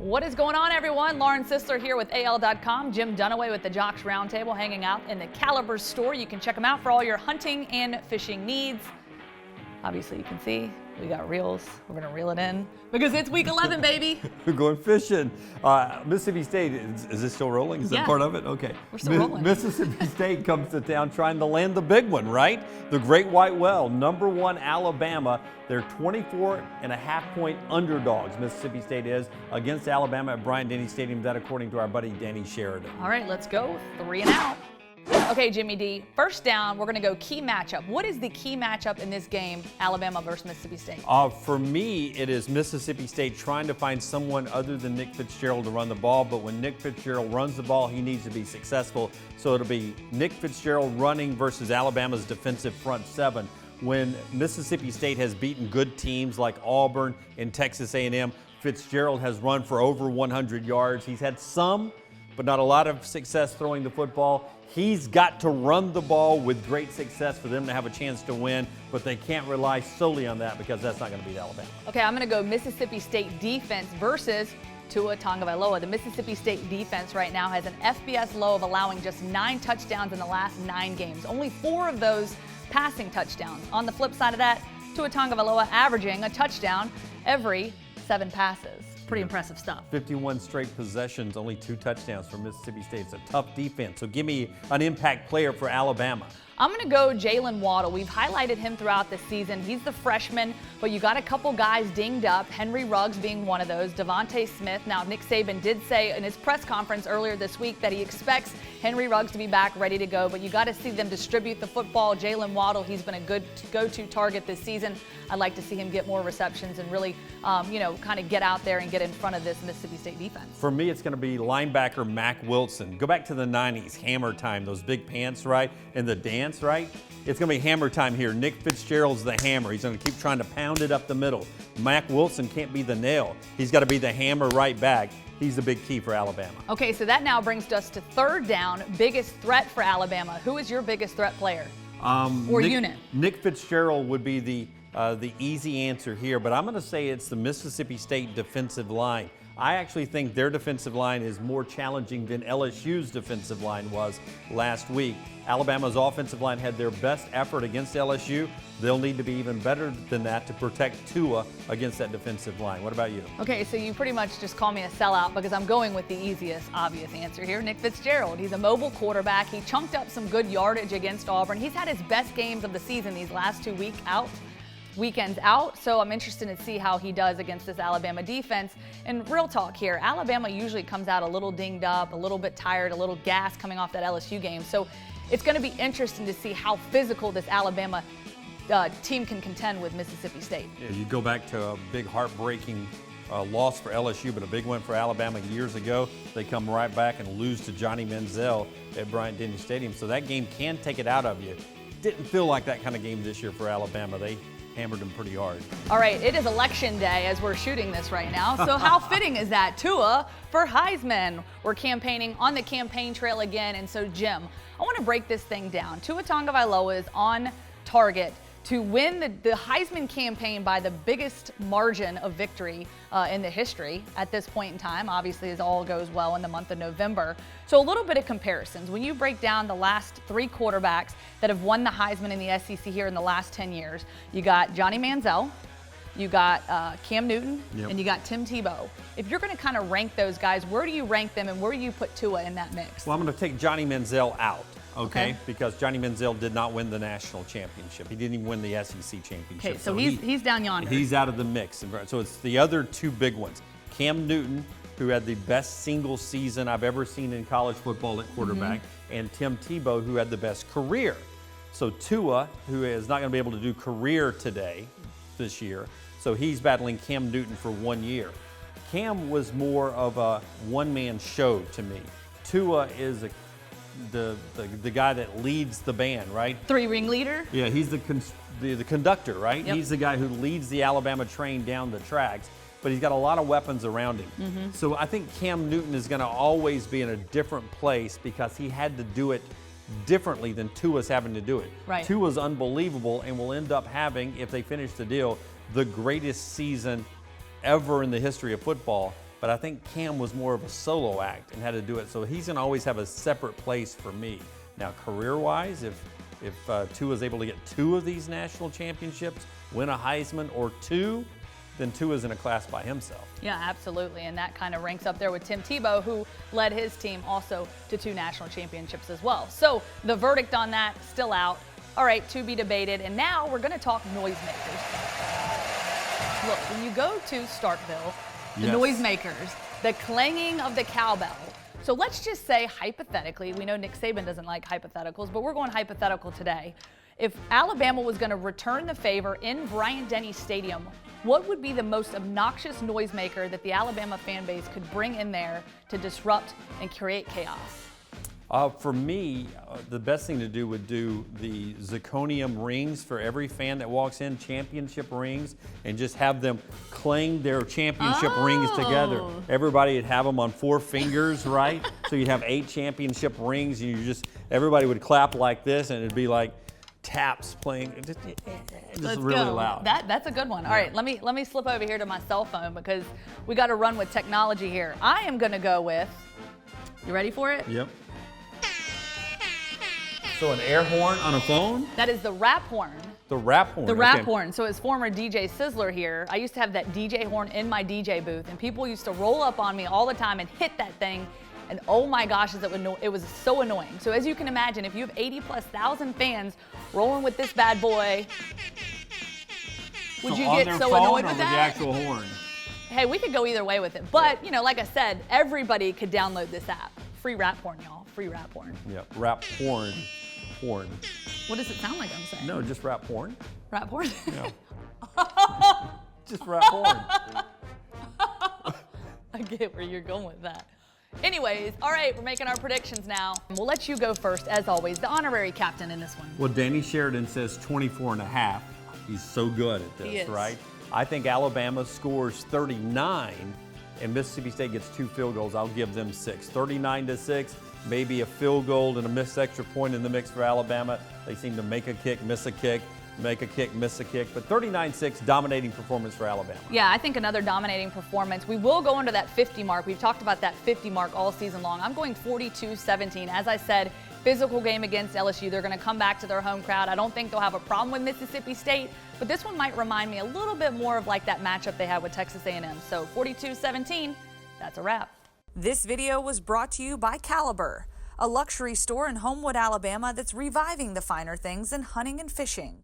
What is going on, everyone? Lauren Sisler here with AL.com. Jim Dunaway with the Jocks Roundtable, hanging out in the Caliber store. You can check them out for all your hunting and fishing needs. Obviously, you can see we got reels. We're going to reel it in because it's week 11, baby. We're going fishing. Mississippi State, is this still rolling? Is that part of it? Okay. We're still rolling. Mississippi State comes to town trying to land the big one, right? The Great White Whale, #1 Alabama. They're 24.5-point underdogs, Mississippi State is, against Alabama at Bryant-Denny Stadium. That according to our buddy Danny Sheridan. All right, let's go. 3 and out. Okay, Jimmy D, first down, we're going to go key matchup. What is the key matchup in this game, Alabama versus Mississippi State? For me, it is Mississippi State trying to find someone other than Nick Fitzgerald to run the ball, but when Nick Fitzgerald runs the ball, he needs to be successful. So it'll be Nick Fitzgerald running versus Alabama's defensive front seven. When Mississippi State has beaten good teams like Auburn and Texas A&M, Fitzgerald has run for over 100 yards. He's had some, but not a lot of success throwing the football. He's got to run the ball with great success for them to have a chance to win, but they can't rely solely on that because that's not going to beat Alabama. Okay, I'm going to go Mississippi State defense versus Tua Tagovailoa. The Mississippi State defense right now has an FBS low of allowing just 9 touchdowns in the last 9 games. Only 4 of those passing touchdowns. On the flip side of that, Tua Tagovailoa averaging a touchdown every 7 passes. Pretty impressive stuff. 51 straight possessions, only 2 touchdowns for Mississippi State. It's a tough defense. So give me an impact player for Alabama. I'm going to go Jalen Waddle. We've highlighted him throughout the season. He's the freshman, but you got a couple guys dinged up, Henry Ruggs being one of those, Devontae Smith. Now, Nick Saban did say in his press conference earlier this week that he expects Henry Ruggs to be back ready to go, but you got to see them distribute the football. Jalen Waddle, he's been a good go-to target this season. I'd like to see him get more receptions and really, kind of get out there and get in front of this Mississippi State defense. For me, it's going to be linebacker Mack Wilson. Go back to the 90s, hammer time, those big pants, right, and the dance, right? It's going to be hammer time here. Nick Fitzgerald's the hammer. He's going to keep trying to pound it up the middle. Mack Wilson can't be the nail. He's got to be the hammer right back. He's the big key for Alabama. Okay, so that now brings us to third down, biggest threat for Alabama. Who is your biggest threat player or unit? Nick Fitzgerald would be the easy answer here, but I'm going to say it's the Mississippi State defensive line. I actually think their defensive line is more challenging than LSU's defensive line was last week. Alabama's offensive line had their best effort against LSU. They'll need to be even better than that to protect Tua against that defensive line. What about you? Okay, so you pretty much just call me a sellout because I'm going with the easiest, obvious answer here, Nick Fitzgerald. He's a mobile quarterback. He chunked up some good yardage against Auburn. He's had his best games of the season these last 2 weekends out, so I'm interested to see how he does against this Alabama defense. And real talk here, Alabama usually comes out a little dinged up, a little bit tired, a little gas coming off that LSU game. So it's going to be interesting to see how physical this Alabama team can contend with Mississippi State. Yeah, you go back to a big heartbreaking loss for LSU, but a big one for Alabama years ago. They come right back and lose to Johnny Manziel at Bryant-Denny Stadium. So that game can take it out of you. Didn't feel like that kind of game this year for Alabama. They hammered them pretty hard. All right, it is election day as we're shooting this right now. So how fitting is that? Tua for Heisman. We're campaigning on the campaign trail again. And so, Jim, I want to break this thing down. Tua Tagovailoa is on target to win the Heisman campaign by the biggest margin of victory in the history at this point in time, obviously, as all goes well in the month of November. So a little bit of comparisons. When you break down the last 3 quarterbacks that have won the Heisman in the SEC here in the last 10 years, you got Johnny Manziel, you got Cam Newton, and you got Tim Tebow. If you're going to kind of rank those guys, where do you rank them and where do you put Tua in that mix? Well, I'm going to take Johnny Manziel out. Okay, because Johnny Manziel did not win the national championship. He didn't even win the SEC championship. Okay, so he's down yonder. He's out of the mix. So it's the other 2 big ones. Cam Newton, who had the best single season I've ever seen in college football at quarterback, and Tim Tebow, who had the best career. So Tua, who is not going to be able to do career this year, so he's battling Cam Newton for 1 year. Cam was more of a one-man show to me. Tua is the guy that leads the band, right? 3 ringleader? Yeah, he's the conductor, right? Yep. He's the guy who leads the Alabama train down the tracks, but he's got a lot of weapons around him. So I think Cam Newton is going to always be in a different place because he had to do it differently than Tua's having to do it. Right. Tua's unbelievable and will end up having, if they finish the deal, the greatest season ever in the history of football. But but I think Cam was more of a solo act and had to do it. So he's going to always have a separate place for me. Now, career-wise, if Tua's able to get 2 of these national championships, win a Heisman or 2, then Tua's in a class by himself. Yeah, absolutely, and that kind of ranks up there with Tim Tebow, who led his team also to 2 national championships as well. So the verdict on that, still out. All right, to be debated, and now we're going to talk noisemakers. Look, when you go to Starkville, the noisemakers, the clanging of the cowbell. So let's just say, hypothetically, we know Nick Saban doesn't like hypotheticals, but we're going hypothetical today. If Alabama was going to return the favor in Bryant-Denny Stadium, what would be the most obnoxious noisemaker that the Alabama fan base could bring in there to disrupt and create chaos? For me, the best thing to do would do the zirconium rings for every fan that walks in, championship rings, and just have them clang their championship rings together. Everybody would have them on 4 fingers, right? So you'd have 8 championship rings, and everybody would clap like this, and it'd be like taps playing, just really loud. That's a good one. All right, let me slip over here to my cell phone because we got to run with technology here. I am going to go with, you ready for it? Yep. So an air horn on a phone? That is the rap horn. The rap horn. The rap horn. So as former DJ Sisler here, I used to have that DJ horn in my DJ booth, and people used to roll up on me all the time and hit that thing. And oh my gosh, it was so annoying. So as you can imagine, if you have 80,000+ fans rolling with this bad boy, would you get so annoyed with that? The actual horn? Hey, we could go either way with it. But, you know, like I said, everybody could download this app. Free rap horn, y'all. Free rap horn. Yeah, rap horn. Horn. What does it sound like I'm saying? No, just rap horn. Rap horn? Yeah. Just rap horn. I get where you're going with that. Anyways, all right, we're making our predictions now. We'll let you go first, as always, the honorary captain in this one. Well, Danny Sheridan says 24.5. He's so good at this, right? I think Alabama scores 39 and Mississippi State gets 2 field goals. I'll give them 6. 39-6, maybe a field goal and a missed extra point in the mix for Alabama. They seem to make a kick, miss a kick, make a kick, miss a kick. But 39-6, dominating performance for Alabama. Yeah, I think another dominating performance. We will go into that 50 mark. We've talked about that 50 mark all season long. I'm going 42-17. As I said, physical game against LSU. They're going to come back to their home crowd. I don't think they'll have a problem with Mississippi State, but this one might remind me a little bit more of like that matchup they had with Texas A&M. So 42-17, that's a wrap. This video was brought to you by Caliber, a luxury store in Homewood, Alabama that's reviving the finer things in hunting and fishing.